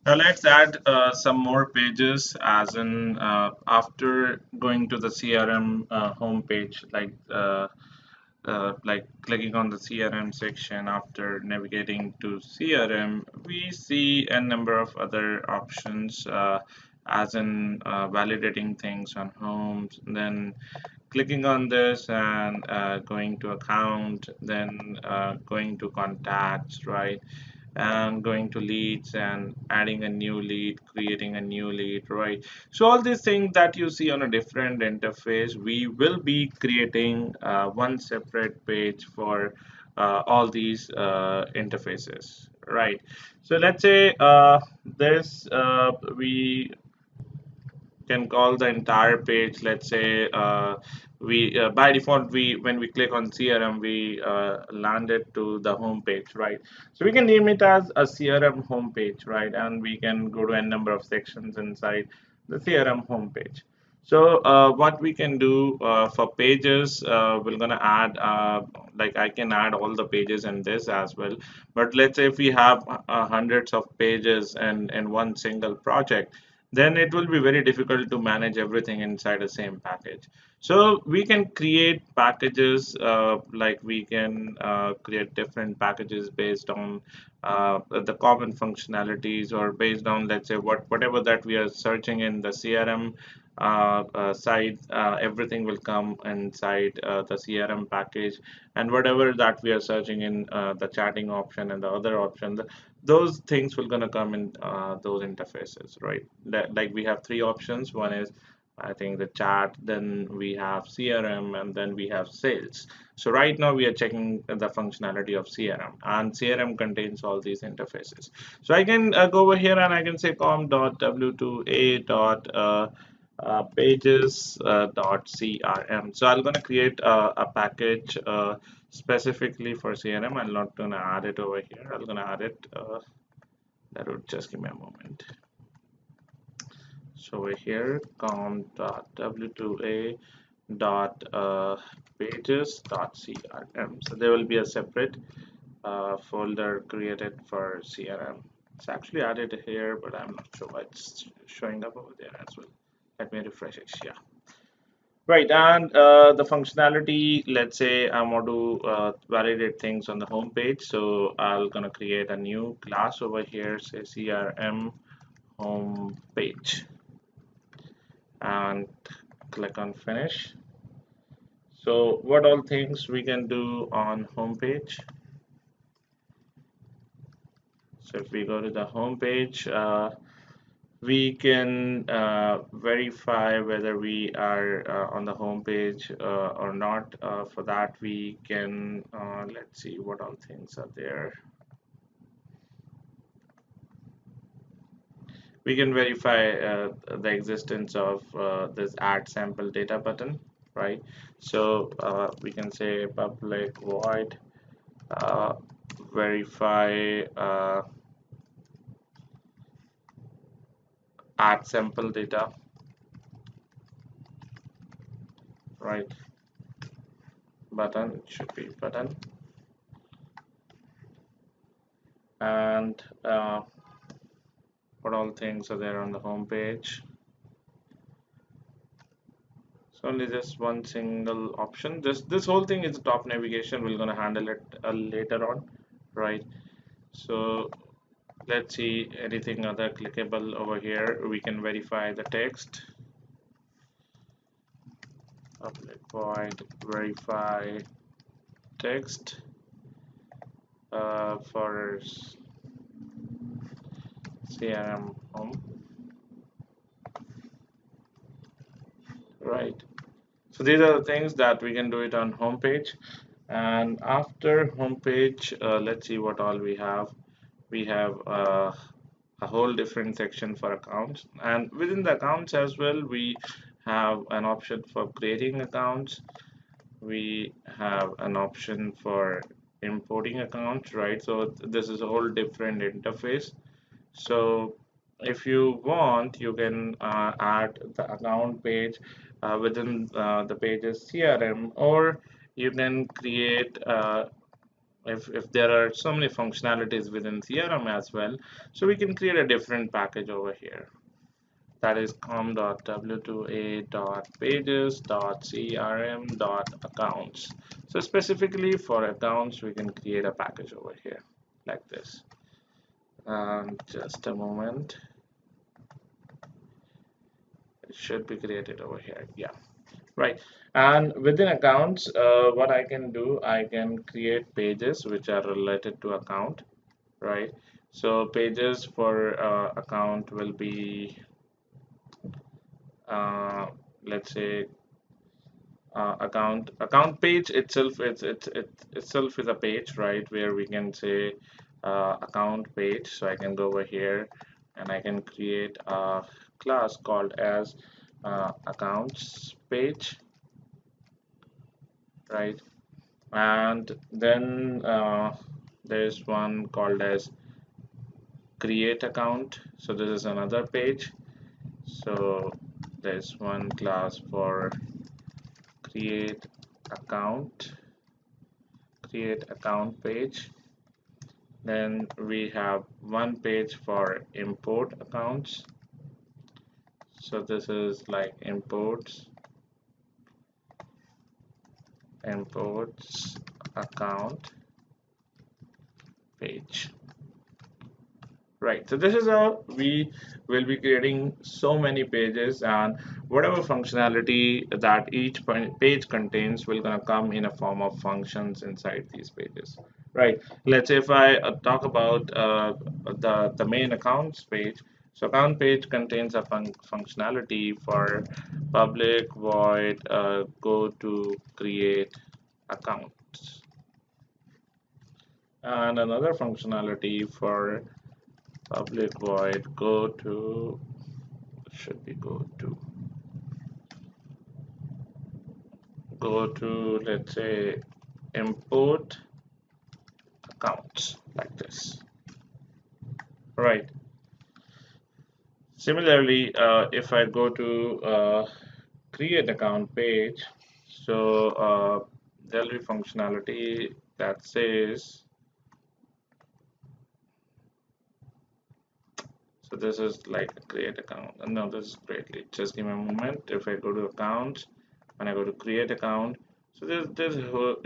Now let's add some more pages as in after going to the CRM homepage, like clicking on the CRM section after navigating to CRM, we see a number of other options as in validating things on homes, then clicking on this and going to account, then going to contacts, right? And going to leads and adding a new lead, creating a new lead, right? So all these things that you see on a different interface, we will be creating one separate page for all these interfaces, right? So let's say this we can call the entire page, let's say we by default, we when we click on CRM, we landed to the home page, right? So we can name it as a CRM home page, right? And we can go to a number of sections inside the CRM home page. So what we can do for pages, we're gonna add like I can add all the pages in this as well. But let's say if we have hundreds of pages and in one single project, then it will be very difficult to manage everything inside the same package. So we can create packages, like we can create different packages based on the common functionalities, or based on, let's say, whatever that we are searching in the CRM side, everything will come inside the CRM package, and whatever that we are searching in the chatting option and the other option, those things will gonna come in those interfaces, right? Like we have three options. One is, I think, the chat, then we have CRM, and then we have sales. So right now we are checking the functionality of CRM, and CRM contains all these interfaces. So I can go over here and I can say com.w2a pages .crm. So I'm going to create a package specifically for CRM. I'm not going to add it over here. I'm going to add it. That would just give me a moment. So over here, com.w2a pages.crm. So there will be a separate folder created for CRM. It's actually added here, but I'm not sure why it's showing up over there as well. Let me refresh it. Yeah. Right, and the functionality, let's say I want to validate things on the home page. So I'm gonna create a new class over here, say CRM home page, and click on finish. So what all things we can do on home page? So if we go to the home page, we can verify whether we are on the home page or not. For that, we can let's see what all things are there. We can verify the existence of this add sample data button, right? So we can say public void verify add sample data, right? Button, it should be button. And what all things are there on the home page? So only just one single option. This whole thing is top navigation. We're gonna handle it later on, right? So let's see anything other clickable over here. We can verify the text. Public void verify text for CRM home, right? So these are the things that we can do it on homepage. And after homepage, let's see what all we have. We have a whole different section for accounts, and within the accounts as well, we have an option for creating accounts. We have an option for importing accounts, right? So this is a whole different interface. So if you want, you can add the account page within the page's CRM, or you can create if there are so many functionalities within CRM as well, so we can create a different package over here. That is com.w2a.pages.crm.accounts. So specifically for accounts, we can create a package over here like this. Just a moment, it should be created over here. Yeah, right. And within accounts, what I can do, I can create pages which are related to account, right? So pages for account will be, uh, let's say, account page itself. It itself is a page, right, where we can say account page. So I can go over here and I can create a class called as accounts page, right? And then there's one called as create account. So this is another page. So there's one class for create account, create account page. Then we have one page for import accounts. So this is like imports account page. Right, so this is how we will be creating so many pages, and whatever functionality that each page contains will gonna come in a form of functions inside these pages. Right, let's say if I talk about the main accounts page. So account page contains a functionality for public void go to create accounts, and another functionality for public void go to, should be go to let's say import accounts like this, right? Similarly, if I go to create account page, so there'll be functionality that says, so this is like create account. No, this is greatly. Just give me a moment. If I go to accounts, when I go to create account, so there's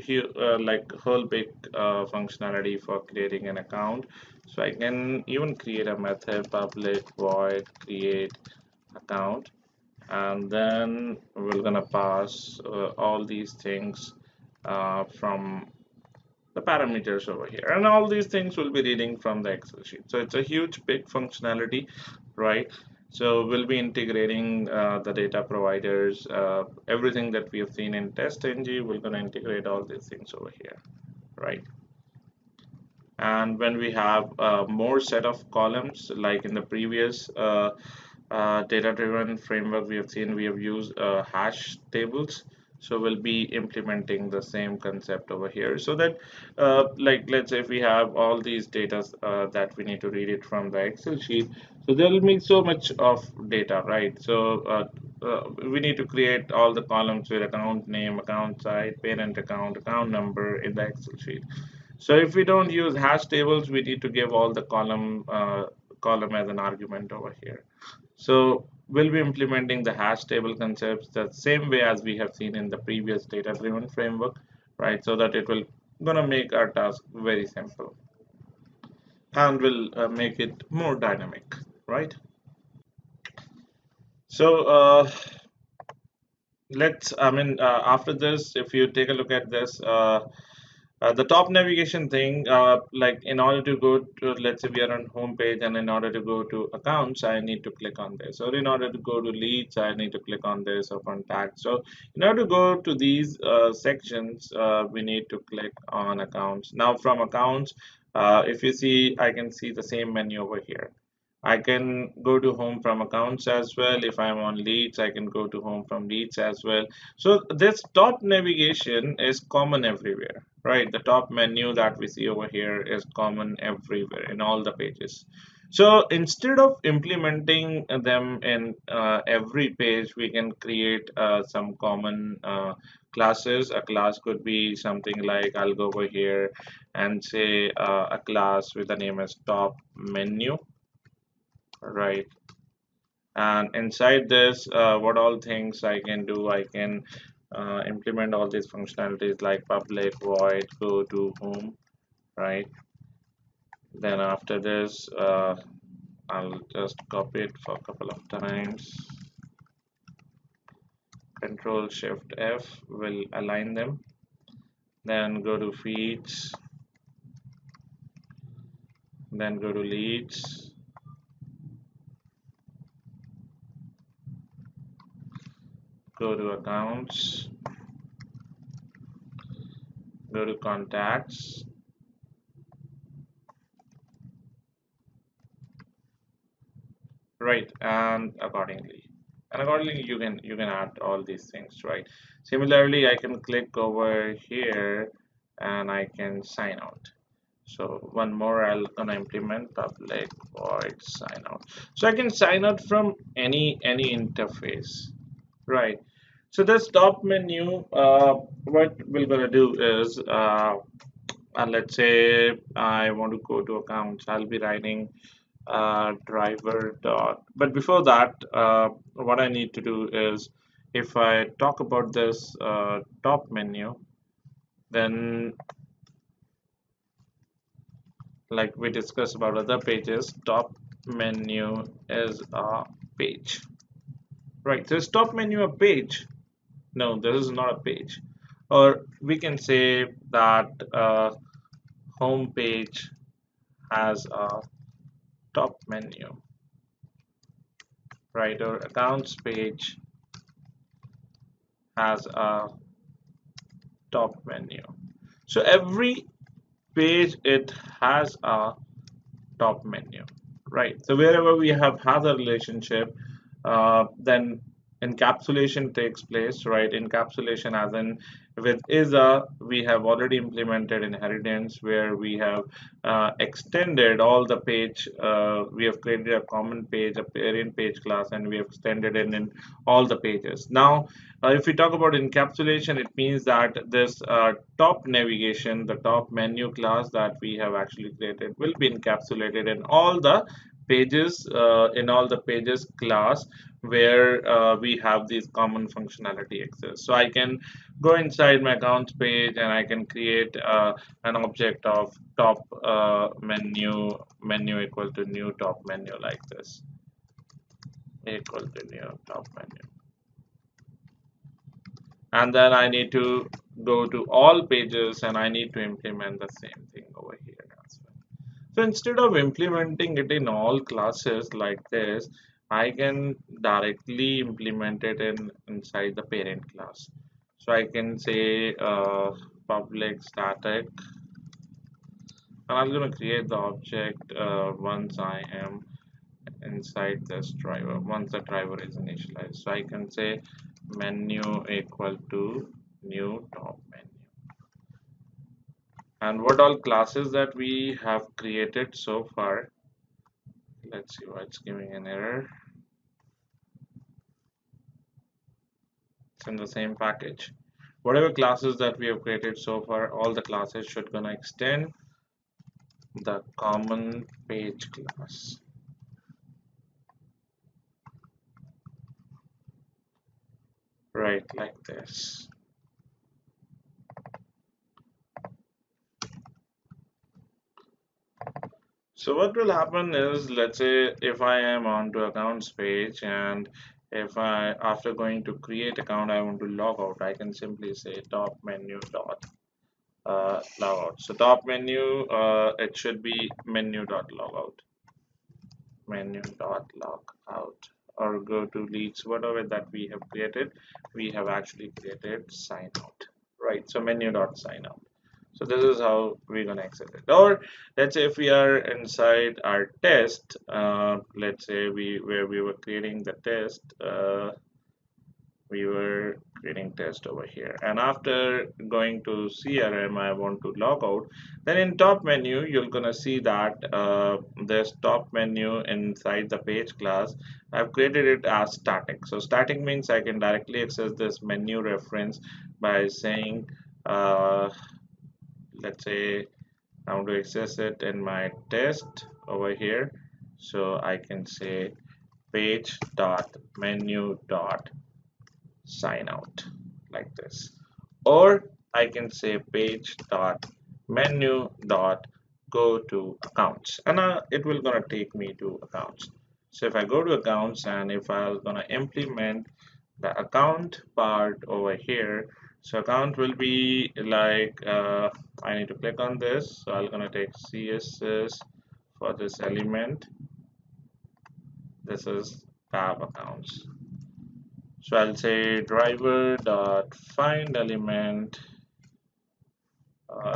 here like whole big functionality for creating an account. So I can even create a method public void create account, and then we're gonna pass all these things from the parameters over here, and all these things will be reading from the Excel sheet. So it's a huge big functionality, right? So we'll be integrating the data providers, everything that we have seen in TestNG. We're going to integrate all these things over here, right? And when we have more set of columns, like in the previous data-driven framework we have seen, we have used hash tables. So we'll be implementing the same concept over here, so that like let's say if we have all these data that we need to read it from the Excel sheet, so there will be so much of data, right? So we need to create all the columns with account name, account site, parent account, account number in the Excel sheet. So if we don't use hash tables, we need to give all the column as an argument over here. So we'll be implementing the hash table concepts the same way as we have seen in the previous data-driven framework, right? So that it will gonna make our task very simple and will make it more dynamic, right? So after this, if you take a look at this, the top navigation thing, like in order to go to, let's say we are on home page, and in order to go to accounts, I need to click on this. Or in order to go to leads, I need to click on this, or contact. So in order to go to these sections, we need to click on accounts. Now from accounts, if you see, I can see the same menu over here. I can go to home from accounts as well. If I'm on leads, I can go to home from leads as well. So this top navigation is common everywhere, right? The top menu that we see over here is common everywhere in all the pages, So instead of implementing them in every page, we can create some common classes. A class could be something like, I'll go over here and say a class with the name as top menu, right? And inside this, what all things I can do, I can implement all these functionalities like public void go to home, right? Then after this, I'll just copy it for a couple of times. Control Shift F will align them. Then go to feeds. Then go to leads. Go to accounts. Go to contacts. Right, and accordingly you can add all these things, right? Similarly, I can click over here and I can sign out. So one more, I'll gonna implement public void sign out. So I can sign out from any interface, right? So this top menu, what we're gonna do is, let's say I want to go to accounts. I'll be writing driver dot. But before that, what I need to do is, if I talk about this top menu, then like we discussed about other pages, top menu is a page, right? So is top menu a page? No, this is not a page. Or we can say that home page has a top menu, right? Or accounts page has a top menu. So every page, it has a top menu, right? So wherever we have has a relationship, then encapsulation takes place, right? Encapsulation as in, with is a, we have already implemented inheritance where we have extended all the page. We have created a common page, a parent page class, and we have extended it in all the pages. Now, if we talk about encapsulation, it means that this top navigation, the top menu class that we have actually created, will be encapsulated in all the pages, in all the pages class where we have these common functionality access. So I can go inside my accounts page and I can create an object of top menu equal to new top menu, like this, equal to new top menu. And then I need to go to all pages and I need to implement the same thing over here as well. So instead of implementing it in all classes like this, I can directly implement it inside the parent class. So I can say public static, and I'm going to create the object once I am inside this driver, once the driver is initialized. So I can say menu equal to new top menu. And what all classes that we have created so far, let's see why it's giving an error. It's in the same package. Whatever classes that we have created so far, all the classes should gonna extend the common page class, right, like this. So what will happen is, let's say if I am onto accounts page, and if I, after going to create account, I want to log out, I can simply say top menu dot logout. So top menu, it should be menu dot logout, menu dot logout, or go to leads, whatever that we have created, we have actually created sign out, right? So menu dot sign out. So this is how we're gonna exit it. Or let's say if we are inside our test, let's say where we were creating the test, we were creating test over here, and after going to CRM I want to log out. Then in top menu you're gonna see that there's top menu inside the page class. I've created it as static. So static means I can directly access this menu reference by saying let's say I want to access it in my test over here. So I can say page dot menu dot sign out like this, or I can say page dot menu dot go to accounts, and it will gonna take me to accounts. So if I go to accounts and if I'm gonna implement the account part over here, so account will be like I need to click on this, so I'm gonna take CSS for this element. This is tab accounts. So I'll say driver dot find element.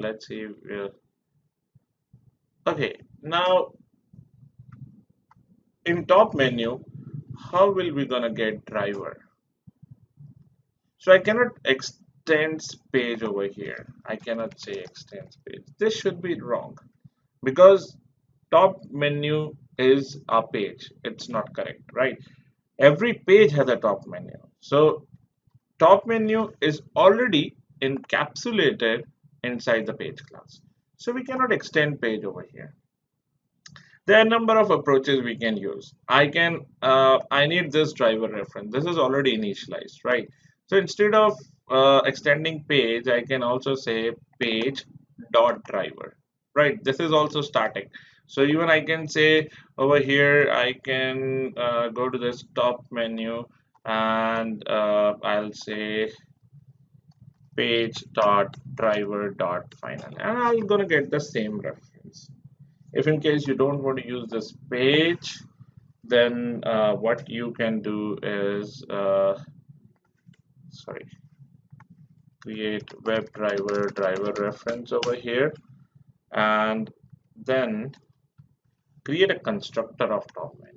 Let's see. Okay, now in top menu, how will we gonna get driver? So I cannot extend page over here. I cannot say extend page. This should be wrong because top menu is a page. It's not correct, right? Every page has a top menu. So top menu is already encapsulated inside the page class. So we cannot extend page over here. There are a number of approaches we can use. I need this driver reference. This is already initialized, right? So instead of extending page, I can also say page dot driver, right? This is also static. So even I can say over here, I can go to this top menu and I'll say page dot driver dot final, and I'm gonna get the same reference. If in case you don't want to use this page, then what you can do is sorry, create web driver reference over here, and then create a constructor of top menu.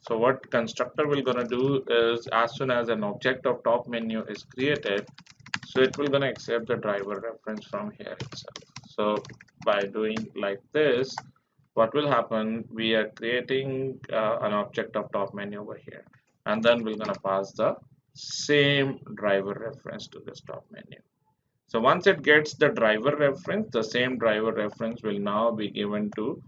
So what constructor will gonna do is as soon as an object of top menu is created, so it will gonna accept the driver reference from here itself. So by doing like this, what will happen, we are creating an object of top menu over here, and then we're gonna pass the same driver reference to this top menu. So once it gets the driver reference, the same driver reference will now be given to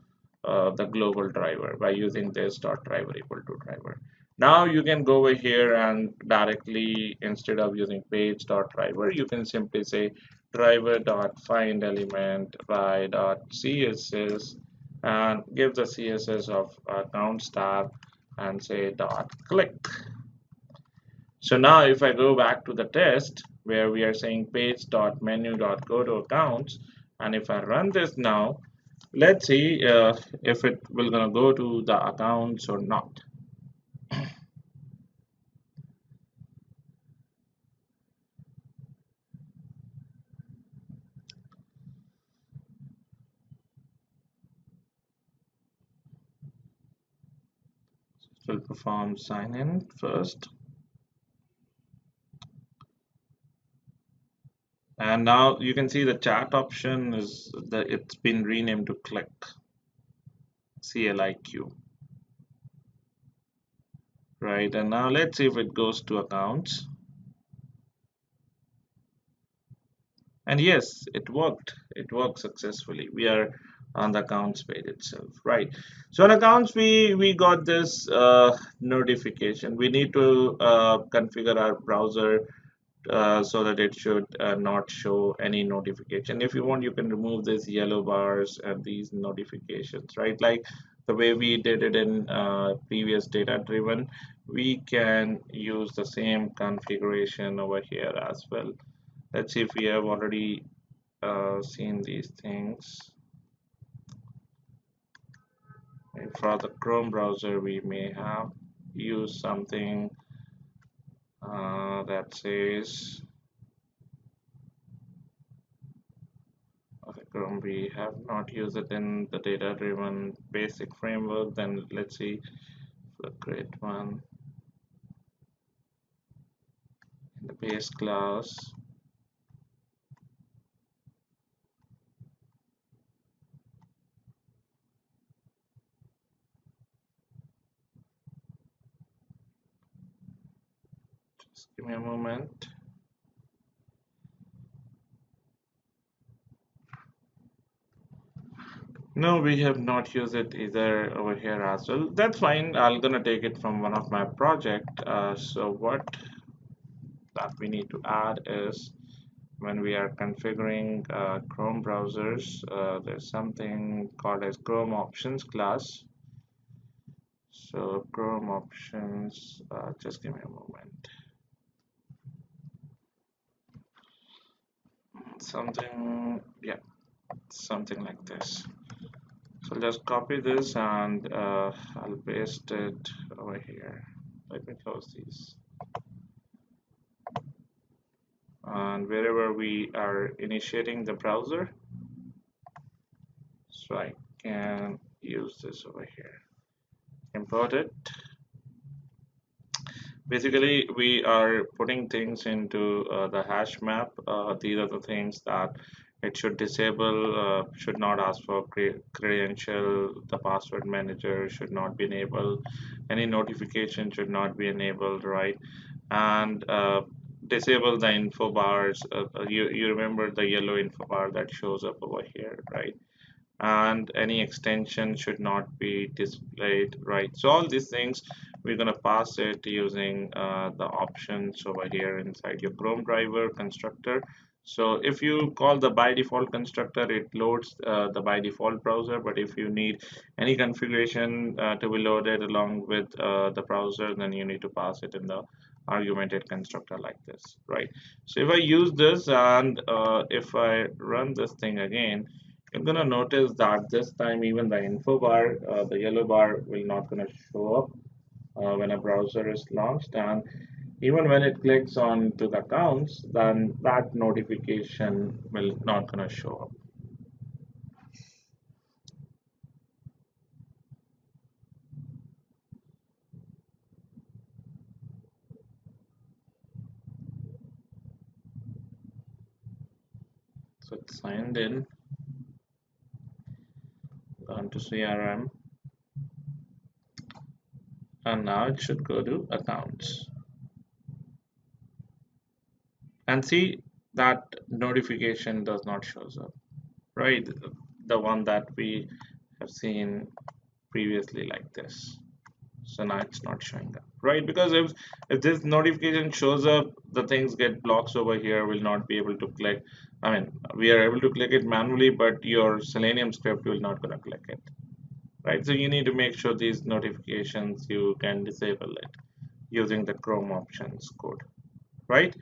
the global driver by using this dot driver equal to driver. Now you can go over here and directly, instead of using page dot driver, you can simply say driver dot find element by dot css and give the css of accounts tab and say dot click. So now if I go back to the test where we are saying page dot menu dot go to accounts, and if I run this now, let's see if it will gonna go to the accounts or not. So we'll perform sign in first, and now you can see the chat option is that it's been renamed to click, CLIQ, right? And now let's see if it goes to accounts. And yes, it worked. It worked successfully. We are on the accounts page itself, right? So on accounts, we got this notification. We need to configure our browser so that it should not show any notification. If you want, you can remove these yellow bars and these notifications, right? Like the way we did it in previous data driven, we can use the same configuration over here as well. Let's see if we have already seen these things. For the Chrome browser, we may have used something that says, okay, Chrome, we have not used it in the data-driven basic framework. Then let's see, create one. in the base class. Just give me a moment. No, we have not used it either over here as well. That's fine. I'm gonna take it from one of my project. So what that we need to add is when we are configuring Chrome browsers, there's something called as Chrome options class. So Chrome options, just give me a moment. Something, yeah, something like this. So just copy this and I'll paste it over here. Let me close these. And wherever we are initiating the browser, so I can use this over here. Import it. Basically, we are putting things into the hash map. These are the things that it should disable, should not ask for credential, the password manager should not be enabled, any notification should not be enabled, right? And disable the info bars. You remember the yellow info bar that shows up over here, right? And any extension should not be displayed, right? So all these things we're going to pass it using the options over here inside your Chrome driver constructor. So if you call the by default constructor, it loads the by default browser, but if you need any configuration to be loaded along with the browser, then you need to pass it in the argumented constructor like this, right? So if I use this and if I run this thing again, you're gonna notice that this time even the info bar, the yellow bar will not gonna show up when a browser is launched, and even when it clicks on to the accounts, then that notification will not gonna show up. So it's signed in, gone to CRM, and now it should go to accounts. And see that notification does not shows up, right? The one that we have seen previously like this. So now it's not showing up, right? Because if this notification shows up, the things get blocks over here, will not be able to click. I mean, we are able to click it manually, but your Selenium script will not gonna click it, right? So you need to make sure these notifications you can disable it using the Chrome options code, right?